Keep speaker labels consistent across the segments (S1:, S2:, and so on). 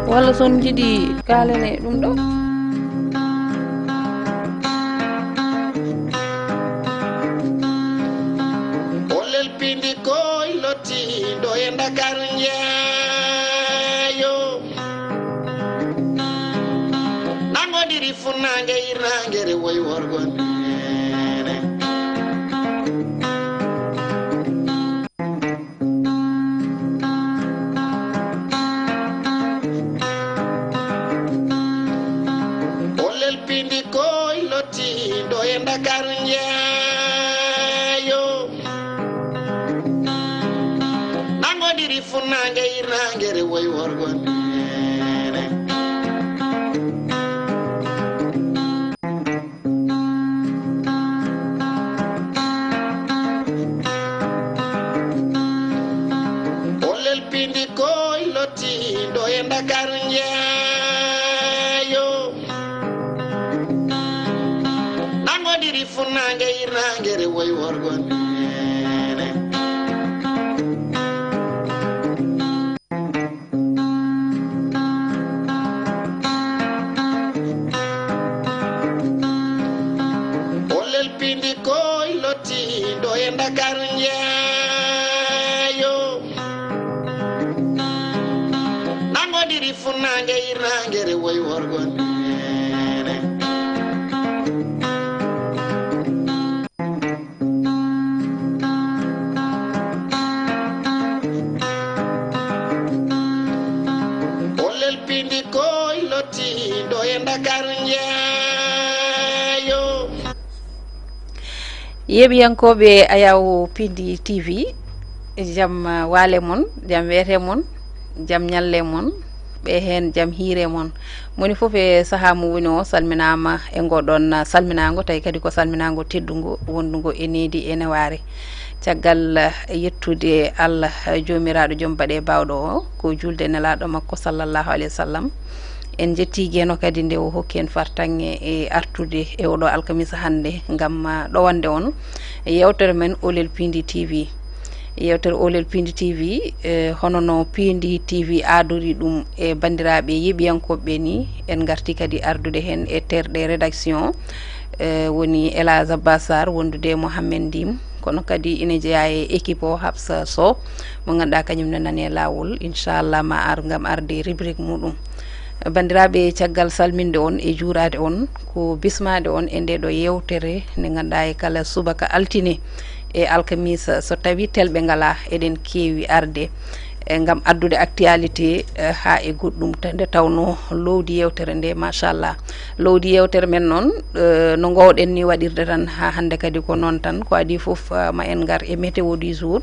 S1: walla son jiɗi kalene ɗum ɗo
S2: olel pindi koy lotti do e Dakar njeeyo nangodiri funange irangere woy worgon Dakar njeeyo nangodiri funange irangere woy worgon olel pindi koy lotti do e Dakar njeeyo nangodiri funange irangere woy worgon olel pindi koy lotti do e Dakar njeeyo nangodiri funange irangere woy worgon pindi koy lotti do e Dakar njeeyo
S1: yeɓiyankoɓe Ayaw Pindi TV jam waale mon jam weete mon jam nyalle mon ɓe hen jam hiire mon moni fof e saaha mo woni o salminama e ngoɗon salminago tawi kadi ko salminago teddugo wondugo e needi e neware caggal yettude Allah jomiraɗo joom baɗe bawɗo o ko julde nelaɗo makko sallallahu alayhi wa sallam en jettigeno kadi nde o hokki en fartange e artude e oɗo alkamisa hande gam ɗowande on yewtere men Olel Pindi TV yewtere Olel Pindi TV hono no Pindi TV adori ɗum e bandiraɓe yeɓiyankoɓe ni en garti kadi ardude hen e terɗe rédaction woni Elage Bassar wondude Mohamed Ndim kono kadi ine jeeya e équipe o Habsa Sow mo ganduɗa kañum ne nani e lawol inchallah ma ar gam arde rubrique muɗum bandiraɓe caggal salminde on e juurade on ko bismade on e nde ɗo yewtere nde ganduɗa e kala subaka altine e alkamisa so tawi telɓe ngala eɗen keewi arde gam addude actualité ha e goɗɗum nde tawno lowdi yewtere nde machallah lowdi yewtere men noon no gowɗen ni waɗirde tan ha hande kadi ko noon tan ko adi foof ma en gar e météo du jour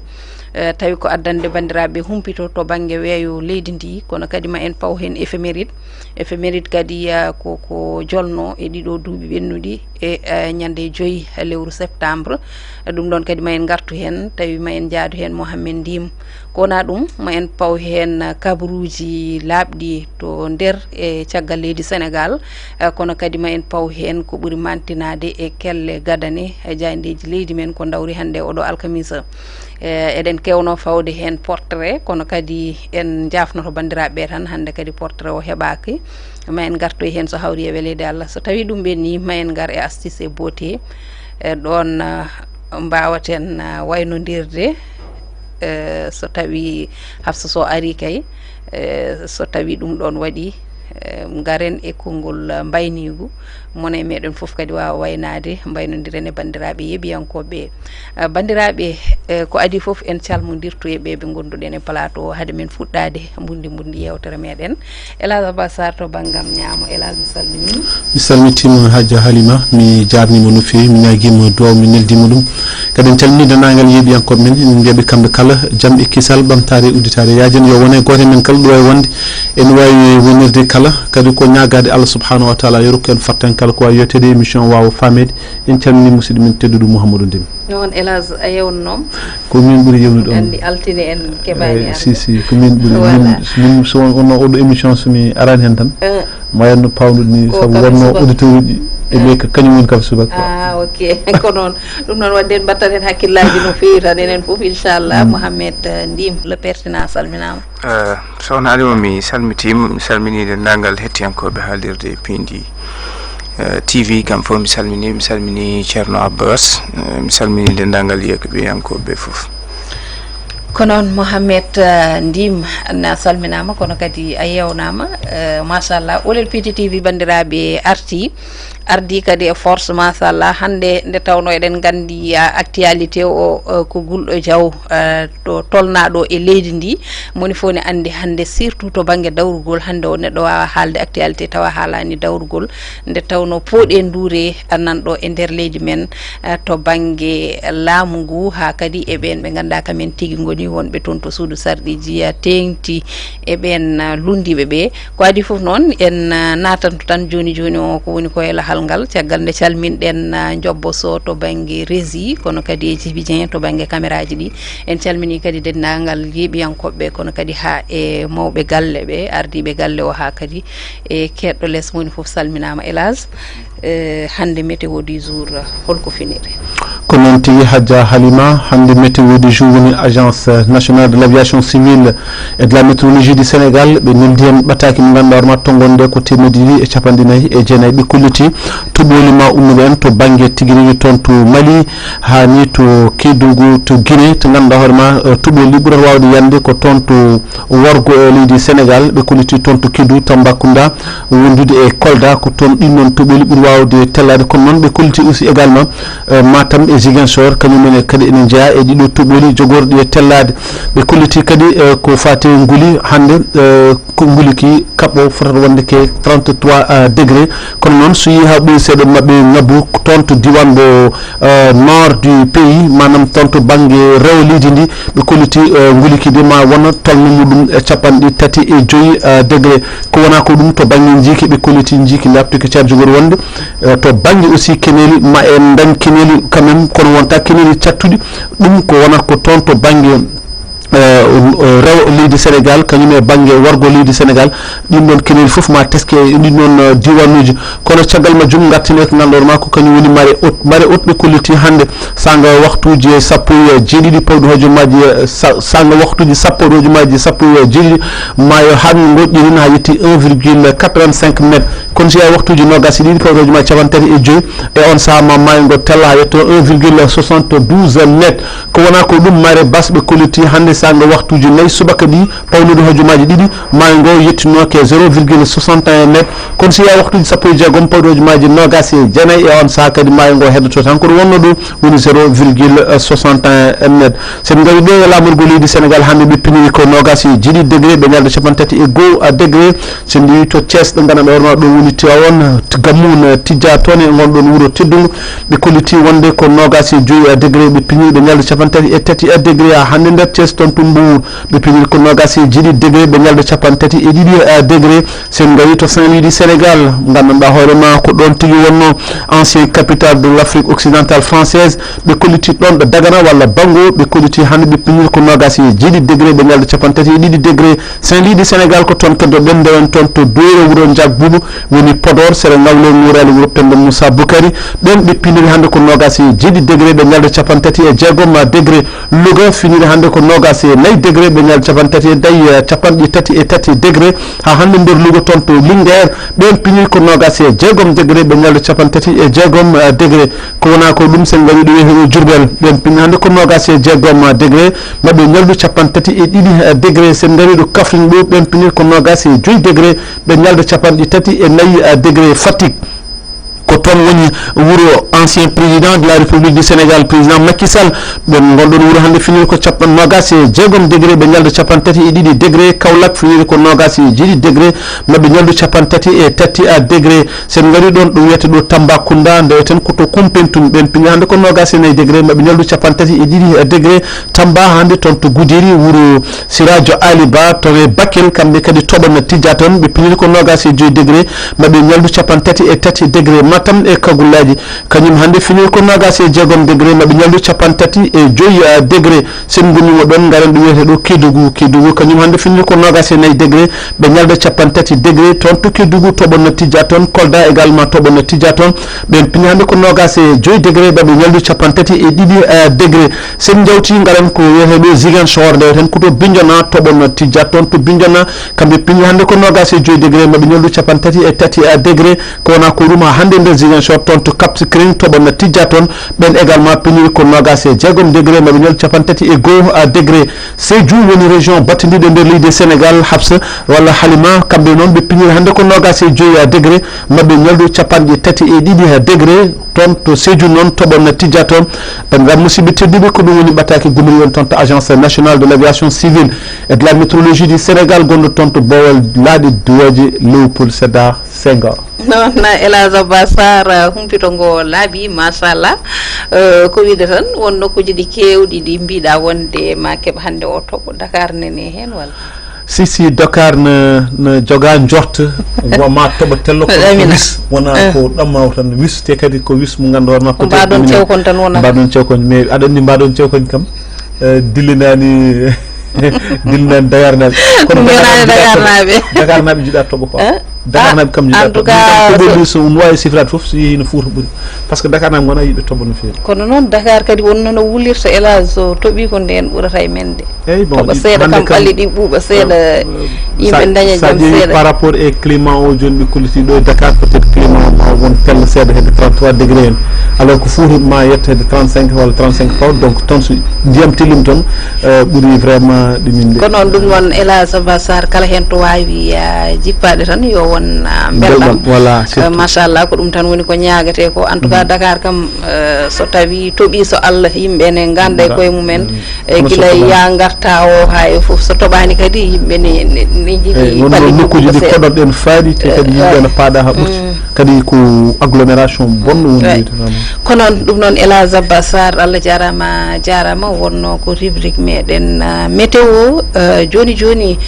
S1: tawi ko addande bandiraɓe humpito to banggue weeyo leydi ndi kono kadi ma en paw hen éphéméride kadi ko jolno e ɗiɗo duuɓi ɓennuɗi e ñande 5 lewru septembre ɗum ɗon kadi ma en gartu hen tawi ma en jaadu hen Mohamed Ndim kona ɗum ma en paw hen kabaruji labɗi to nder e caggal leydi Sénégal kono kadi ma en paw hen ko ɓuuri mantinade e kelle gadane jayndeji leydi men ko dawri hande oɗo alkamisa eɗen kewno fawde hen portrait kono kadi en jafnoto bandiraɓe tan hande kadi portrait o heɓaki ma en gartoy hen so hawri e welede Allah so tawi ɗum ɓenni ma en gar e astuce e beauté ɗon mbawaten waynodirde so tawi Habsa Sow ari kay so tawi ɗum ɗon waɗi garen e konngol mbaynigu mona e meɗen fof kadi wawa waynade mbaynodiren e bandiraɓe yeɓiyankoɓe bandiraɓe ko adi fof en calmodirtu e ɓe gonduɗen e plateau haade men fuɗɗade bundi yewtere meɗen Elage Bassar to banggam ñaamo Elage mi
S3: salmitima Hadja Halima mi jarnima no fewi mi ñaguima duwaw mi neldima ɗum kadi en calmini dennagal yeɓiyankoɓe men en mbiyaɓe kamɓe kala jaam e kisal ɓamtare udditare yajen yo wone goto men kala ɗo wawi wonde en wawi wonirde kala kadi ko ñagade Allah subhanahu wa taala yo rokku en fartan kala ko wawi yettede émission wawa famede en calmini musidɗo men tedduɗo Mouhamadou Ndim
S1: non Elage a yewnom
S3: ko min ɓuuri yewnude on
S1: andi altine en keɓani
S3: si ko min ɓuuri min so wonno oɗo émission somi arani hen tan ma yanno pawnude ni saabu wonno auditeur uji e ɓe ko kañum woni kam subaka
S1: ok ko noon ɗum noon wadde en mbattaten hakkillaji no fewi tan enen fof inchallah Mouhamed Ndim le pertinent salminama
S4: sohna Alima mi salmitima mi salmini dendagal hettiyankoɓe haalirde Pindi TV kam fof mi salmini Ceerno Abbas mi salmini dendagal yeekoɓe fof
S1: ko noon Mouhamed Ndim na salminama kono kadi a yewnama machallah Olel Pindi TV bandiraɓe ardi kadi e force machallah hande nde tawno eɗen gandi actualité o ko gulɗo diaw ɗo tolnaɗo e leydi ndi moni fof ne andi hande surtout to banggue dawrugol hande o neɗɗo wawa haalde actualité tawa haalani dawrugol nde tawno pooɗe duure nanɗo e nder leydi men to banggue laamu ngu ha kadi e ɓen ɓe ganduɗa kamen tigui goni wonɓe toon to suudu sarɗiji tengti e ɓen lundiɓe ɓe ko adi foof noon en natanto tan joni o ko woni koye lahal ngal caggal nde calminɗen jobbo so to banggue régie kono kadi e Djiby Dieng to banggue caméraji ɗi en calmini kadi dendagal yeeɓiyankoɓe kono kadi ha e mawɓe galle ɓe ardiɓe galle o ha kadi e keɗɗo less moni foof salminama Elage hande météo du jour holko finiri
S3: ko noon tigi Hadja Halima hande météo du jour woni agence nationale de l'aviation civile et de la météorologie du Sénégal ɓe neldi hen ɓattaki mo ganduɗa hoorema tongonde ko 1,4 e jeenayyi ɓe kulliti tuɓoli ma ummuɓe en to banggue tiguirigui toon to Mali hani to Kédougou to Guinée to ganduɗa hoorema tuɓoli ɓuurata wawde yande ko toon to worgo e leydi Sénégal ɓe kulliti toon to Kédougou Tambacounda wondude e Kolda ko toon ɗin noon tuɓoli ɓuuri wawde tellade kono noon ɓe kulliti aussi également Matam e Ziguinchor kañumen kadi ene jeeya e ɗiɗo tuɓoli jogorɗi e tellade ɓe kulliti kadi ko fate nguli hande ko nguliki kaɓɓo fotata wonde ke 33 degré kono noon so yi ha ɓoyi seeɗa mabɓe ngabbu toon to diwan mo nord du pays manam toon to banggue rewo leydi ndi ɓe kulliti nguliki de ma wona tolno muɗum e 35 degré ko wona ko ɗum to banggue jiiki ɓe kulliti jiiki labti ko ceer jogori wonde to banggue aussi keneli ma en dañ keneli quand même kono wonta keneli cattuɗi ɗum ko wonata ko toon to banggue rew leydi Sénégal kañum e banggue wargo leydi Sénégal ɗin ɗon keneli foof ma teske ɗin ɗon diwanuji kono caggal majjum gartine ko ganduɗa ko kañum woni marée haute ɓe kolliti hande sanga waktuji sappo e jeeɗiɗi pawɗi hojomaji sanga waktuji sappo hojomaji sappo e jeeɗiɗi maayo han goƴƴirin ha yetti 1,85 métre kono so waktuji nogas e ɗiɗi pawɗi hojomaji 35 e on saaha ma maayo ngo tella ha yetto 1,72 métre ko wona ko ɗum marée basse ɓe kolliti hande sanga waktuji nayyi subaka ɗi pawnude hojomaji ɗiɗi maayo ngo yettinoke 0,61 métre kono so waktuji sappo e jeegom pawɗi hojomaji nogas e jeenayyi e on saaha kadi maayo ngo heddoto tan kono wonno ɗum woni 0,61 métre sen gawi ɗo e lamorgo leydi Sénégal hande ɓe piniri ko nogas e jeeɗiɗi degré ɓe ñalde 31 degré sen mbi to Thiès ɗo ganduɗa hoorema ɗo woni Tivaouane Gammoune Tidja toon e gonɗon wuuro teddugo ɓe kolliti wonde ko nogas e 5 degré ɓe piniri ɓe ñalde 33 degré ha hande nder Thiès toon to Mbour ɓe piniri ko nogas e jeeɗiɗi degré ɓe ñalde 32 degré sen gawi to Saint-Louis du Sénégal ganduɗa hoorema ko ɗon tigui wonno ancien capitale de l'Afrique occidentale française ɓe kolliti ɗon ɗo Dagana walla Bango ɓe kolliti hande ɓe piniri ko nogas e jeeɗiɗi degré ɓe ñalde 32 degré Saint-Louis du Sénégal ko toon keddoɗen ndewen toon to Doore wuuro Diagboubou woni Podor sere ngawle Mourali wuuro Penda Moussa Boukari ɓen ɓe piniri hande ko nogas e jeeɗiɗi degré ɓe ñalde 36 degré Louga finiri hande ko nogas e 4 degré ɓe ñalde 33 degré ha hande nder Louga toon to Linguére ɓen piniri ko nogas e 6 degré ɓe ñalde 36 degré ko wona ko ɗum sen gawi ɗo wiye Diourbel ɓen piniri hande ko nogas e 6 degré mabɓe ñaldu 32 degré sen gawi ɗo Kaffrine ɗo ɓen piniri ko nogas e 5 degré ɓe ñalde 34 degré Fatick ko toon woni wuuro ancien président de la République du Sénégal président Macky Sall ɓen gonɗon wuuro hande finiri ko nogas e 6 degré ɓe ñalde 32 degré Kaolack finiri ko nogas e 7 degré mabɓe ñaldu 33 degré sen gari ɗon ɗo wiyete ɗo Tambacounda ndeweten koto Koumpentoum ɓen piniri hande ko nogas e 4 degré mabɓe ñaldu 32 degré Tamba hande toon to Goudiri wuuro Siradio Ali Ba toon e Bakel kamɓe kadi toɓon Tidja toon ɓe piniri ko nogas e 5 degré mabɓe ñaldu 33 degré Matam tan e kagullaji kañum hande fini ko nogas e jeegom degré maɓe ñallu capantati e joyi degré sen gonimo ɗon garen ɗo wiyete ɗo Kédougou kañum hande fini ko nogas e 4 degré ɓe ñalda capantati degré toon to Kédougou toɓonno tijja toon Kolda également toɓonno tijja toon ɓen pini hande ko nogas e joyi degré ɓeɓe ñaldu capantati e 2 degré sen jawti garen ko wiyete ɗo Ziguinchor nde ten koto Bignona toɓonno tijja toon to Bignona kamɓe pini hande ko nogas e joyi degré maɓe ñaldu capantati e 3 degré ko wona ko ruma hande nder Ziguinchor toon to Cap Skirring toɓonno tijja toon ɓen également pini ko nogas e jeegom degré maɓe ñaldu capantati e 2 degré Sédhiou woni région battidiɗo nder leydi Sénégal Habsa walla Halima kamɓe noon ɓe piniri hande ko nogas e joyi degré maɓe ñaldu capanɗe 3 degré toon to Sédhiou noon toɓonno tijja toon bandiraɓe musidɓe tedduɓe ko ɗum woni ɓattaki gumri won toon to agence nationale de l' aviation civile et de la météorologie du Sénégal gonɗo toon to Bowal laaɗi duwoje Léopold Sédar Senghor.
S1: non Elisabeth Sarr humpito ngo laaɓi machallah ko wiide tan won nokkuji ɗi kewɗi ɗi mbiɗa wonde ma keɓ hande o toɓo Dakar nene hen walla
S3: si Dakar no joga jorta wama toɓa tello ko wis wona ko ɗammaw tan wis te kadi ko wis mo ganduɗa ma ko
S1: mbaɗon cewkon tan wona
S3: mbaɗon cewkon mais aɗa andi mbaɗon cewkon kam dillinani Dakar naɓe kono Dakar naɓe jiiɗa toɓo ko Dakar naɓe kam jiiɗa toɓo so no wawi sifrade foof so yeehi no Fouta ɓuuri par ce que Dakar naɓe gona yiɗɓe toɓo no fewi
S1: kono noon Dakar kadi wonno no wulirta élage so tooɓi ko nden ɓurata e men de toɓa seeɗa kam ɓalli ɗi ɓuuɓa seeɗa yimɓe daña jaam seeɗa
S3: par rapport e climat o joni ɓe kulliti ɗo e Dakar peut être climat ma won pelle seeɗa hedde 33 degré en alors que Fouta ma yetta hedde 35 walla 35 paw donc toon so ndiyam tillim toon ɓuuri vraiment ɗuminde ko
S1: noon ɗum noon Elisabeth Sarr kala hen to wawi jippade tan yo won belɗam
S3: voilà
S1: machallah ko ɗum tan woni ko ñagate ko en tout cas Dakar kam so tawi tooɓi so Allah yimɓe ne ganda e koye mumen guila ya garta o ha e foof so toɓani kadi yimɓe ne jiiɗi
S3: woni nokkuji ɗi koɗoɗen faadi te kadi yimɓe ne paaɗa ha ɓurti kadi ko agglomération bonno woni
S1: ko noon ɗum noon Elisabeth Sarr Allah jarama wonno ko rubrique meɗen météo joni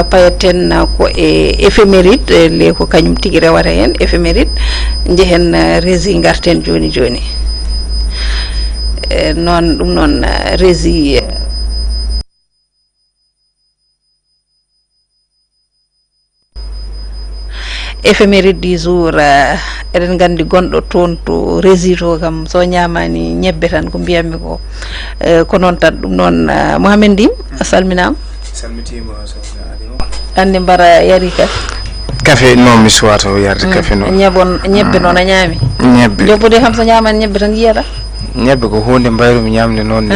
S1: payaten ko e éphéméride le ko kañum tigui rewata hen éphéméride jehen rési garten joni noon ɗum noon rési éphéméride du jour eɗen gandi gonɗo toon to rési to kam so ñamani ñebbe tan ko mbiyatmi ko noon tan ɗum noon Mouhamed Ndim a salminama
S4: salmitima
S1: andi mbara yari
S4: café non mi suwata yarde café noon
S1: ñebbe noon a ñaami
S4: ñebbe
S1: joppude kam so ñamani ñebbe tan yiyata
S4: ñebbe ko hunde mbayrumi ñamde noon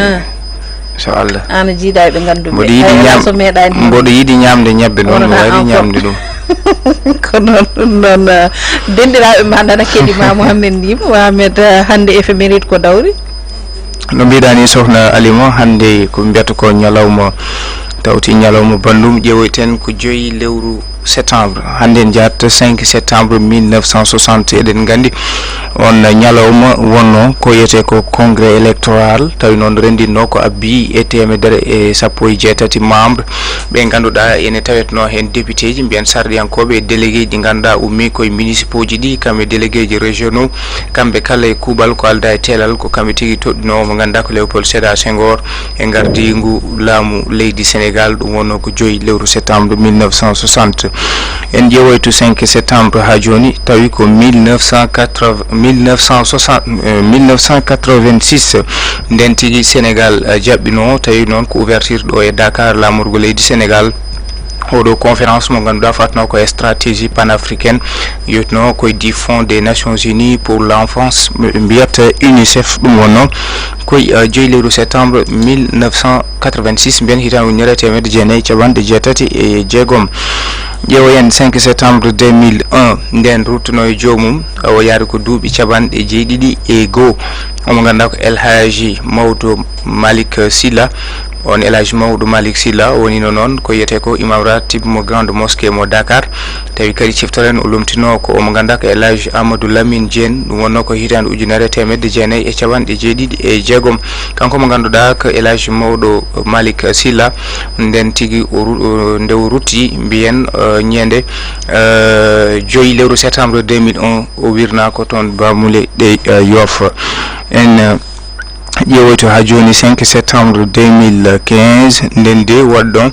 S4: so Allah
S1: ana jiiɗa ɓe ganduɓe so meeɗani
S4: mboɗo yiiɗi ñamde ñebbe noon mi wari ñamde ɗum
S1: ko noon ɗum noon denɗiraɓe ma nana keɗima Mouhamed Ndim Mouhamed hande éphéméride ko dawri
S4: no mbiɗa ni sohna Alima hande ko mbiyata ko ñalawma tawti ñalawma bandum ƴeewoyten ko 5 lewru septembre hande en jatta 5 septembre 1960 eɗen gandi on ñalawma wonno ko yete ko congrès électoral tawi noon rendinno ko abbi e 117 membre ɓe ganduɗa ene tawetno hen député ji mbiyen sardiyankoɓe délégué ji ganduɗa ummi koye municipaux ji ɗi kamɓe délégué ji régionaux kamɓe kala e kuuɓal ko alda e teelal ko kamɓe tigui toɗɗino mo ganduɗa ko Léopold Sédar Senghor e gardi ngu laamu leydi Sénégal ɗum wonno ko 5 lewru septembre 1960 en ƴeewoytu 5 septembre ha joni tawi ko 1986 nden tigui Sénégal jaɓɓino tawi noon ko ouverture ɗo e Dakar lamorgo leydi Sénégal oɗo conférence mo ganduɗa fatno ko stratégie panafricaine yetno koye 10 fonds des Nations Unies pour l'enfance mbiyat UNICEF ɗum wonno koye 5 lewru septembre 1986 mbiyen hitan uñere temedde jeenayyi caɓanɗe jeetati e jeegom ƴeewoyen 5 septembre 2001 nden ruttuno e joomum o yaari ko duuɓi caɓanɗe jeeɗiɗi e goho omo ganduɗa ko El Hadji Maodo Malick Sylla on El Hadji Mamadou Malick Sylla woni non ko yete ko imam ratib mo grande mosquée mo Dakar tawi kadi ciftoren o lomtino ko mo ganda ko El Hadji Amadou Lamine Diène dum wonno ko hitande ujunere temedde jeenayi e capanɗe jeeɗiɗi e jeegom kanko mo ganduɗa ko El Hadji Mamadou Malick Sylla nden tigi nde o rutti mbiyen ñende 5 lewru septembre 2001 o wirna ko toon Bamule ɗe Yoff en ƴeewoyto ha joni 5 septembre 2015 nden de waɗɗon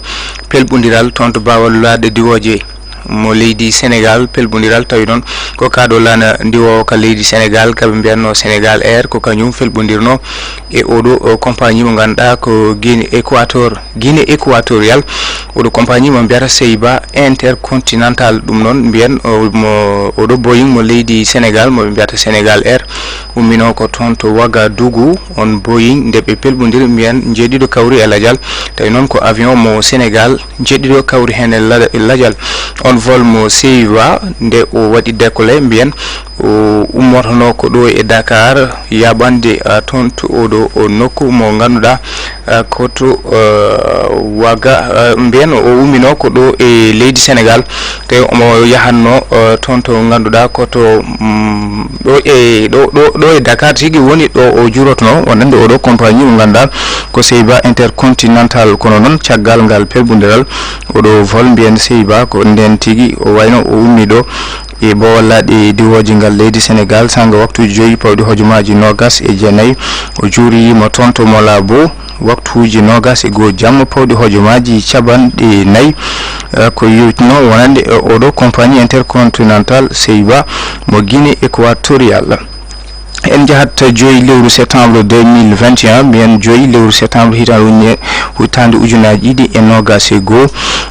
S4: pelɓodiral toon to bawal laade diwoje mo leydi Sénégal pelɓodiral tawi noon ko kaɗo lana ndiwowo ka leydi Sénégal kaɓe mbiyatno Sénégal Air ko kañum felɓodirno e oɗo compagnie mo ganduɗa ko Guinée équatorial oɗo compagnie mo mbiyata Seyba Intercontinental ɗum noon mbiyen mo oɗo Boeing mo leydi Sénégal mo mbiyata Sénégal Air ummino ko toon to Ouagadougou on Boeing nde ɓe pelɓodiri mbiyen jeeɗiɗo kawri e ladial tawi noon ko avion mo Sénégal jeeɗiɗo kawri hen e ladial on vol mo Seyba nde o waɗi décollé mbiyen o ummotono ko ɗo e Dakar yaɓande toon to oɗo o nokku mo ganduɗa koto mbiyen o ummino ko ɗo e leydi Sénégal tawi omo yahanno toon to ganduɗa koto ɗo e Dakar tigi woni ɗo o jurotono wonande oɗo compagnie mo ganduɗa ko Seyba Intercontinental kono noon caggal ngal pelɓodiral oɗo vol mbiyen Seyba ko nden tigi o wayno o ummi ɗo e bowallaɗe diwoji ngal leydi Sénégal sanga waktuji 5 pawɗi hojomaji 29 o juuriyimo toon to Molabo waktuji 21 jamma pawɗi hojomaji capanɗe 4 ko yewtino wonande oɗo compagnie intercontinental Seyba mo Guinée équatorial en jahat 5 lewru septembre 2021 mbiyen 5 lewru septembre hitande ujunaji ɗiɗi e 21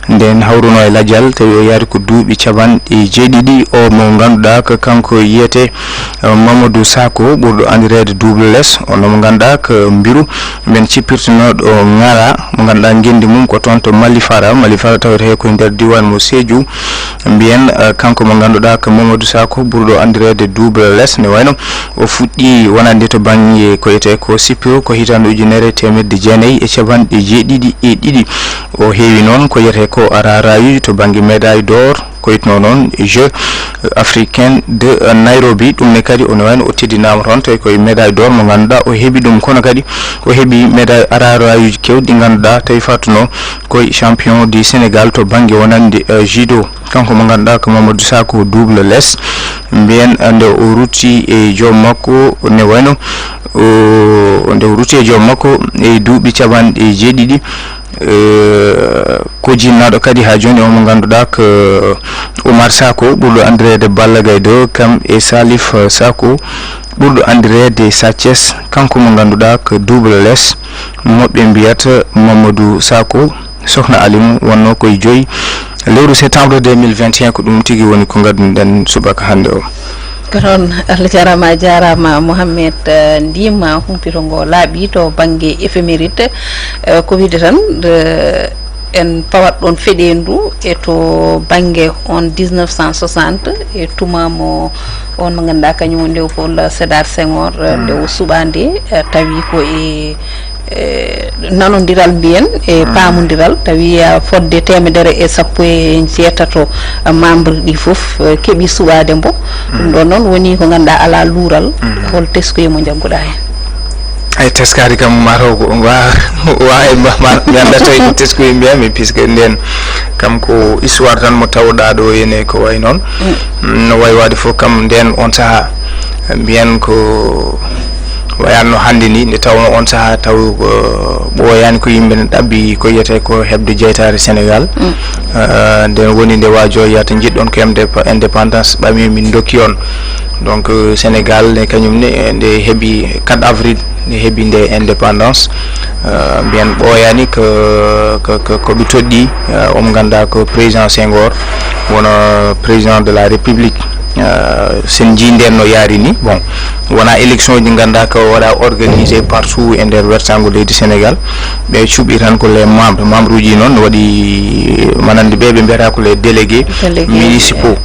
S4: nden hawruno e ladial tawi o yaari ko duuɓi capanɗe jeeɗiɗi o mo ganduɗa ko kanko yiyete Mamadou Sakho ɓurɗo andirede double less ono mo ganduɗa ko mbiru mben cippirtinoɗo ngara mo ganduɗa gendi mum ko toon to Malifara tawete ko nder diwan mo Sédhiou mbiyen kanko mo ganduɗa ko Mamadou Sakho ɓurɗo andirede double less ne wayno o fuɗɗi wonande to banggue ko yete ko sippiro ko hitande ujunere temedde jeenayi e capanɗe jeeɗiɗi e ɗiɗi o heewi noon ko yete ko ararayuji to banggue médaille d'or ko yitno noon jeux africain de Nairobi ɗum ne kadi ono wayno o teddinama toon tawi koye médaille d'or mo ganduɗa o heeɓi ɗum kono kadi o heeɓi médaille ararayuji kewɗi ɗi ganduɗa tawi fattuno koye champion du Sénégal to banggue wonande judo kanko mo ganduɗa ko Mamadou Sakho double less mbiyen nde o rutti e joom makko ne wayno nde o rutti e joom makko e duuɓi capanɗe jeeɗiɗi ko jinnaɗo kadi ha joni omo ganduɗa ko Oumar Sakho ɓurɗo andirede Balla Gaye 2 kam e Salif Sakho ɓurɗo andirede Sathies kanko mo ganduɗa ko double less moɓɓe mbiyata Mamadou Sakho sohna Alimu wonno koye 5 lewru septembre 2021 ko ɗum tigi woni ko gadduɗen subaka hande o
S1: ko toon Allah jarama Mohamed ndima humpito ngo laaɓi to banggue éphéméride ko wiide tan en pawat ɗon feɗendu e to banggue on 1960 e tumamo on mo ganduɗa kañum woni Léopold Sédar Senghor nde o suɓande tawi ko e nanodiral mbiyen e pamodiral tawi fodde 117 membre ɗi foof keeɓi suɓade mbo ɗum ɗon noon woni ko ganduɗa ala luural hol teskoye mo jagguɗa hen
S4: ay teskari kam mataw ko wawi mi anda tawi ko teskoye mbiyami puisque nden kam ko histoire tan mo tawɗa ɗo ene ko way noon no way wade fof kam nden on saaha mbiyen ko wayanno hande ni nde tawno on saaha taw ɓooyani ko yimɓe ne ɗabbi ko yiyete ko hebde jeytare Sénégal nden woni nde waajo yiyata jiɗɗon ko hemde indépendance ɓami min dokki on donc Sénégal ne kañum ne nde heeɓi 4 avril nde heeɓi nde indépendance mbiyen ɓooyani ko ɓe toɗɗi omo ganduɗa ko président Senghor wona président de la République sen jinden no yaari ni bon wona élection ji ganduɗa ko waɗa organisé partout e nder wertago leydi Sénégal ɓe cuuɓi tan ko les membre uji noon waɗi manande ɓe mbiyata ko les délégués municipaux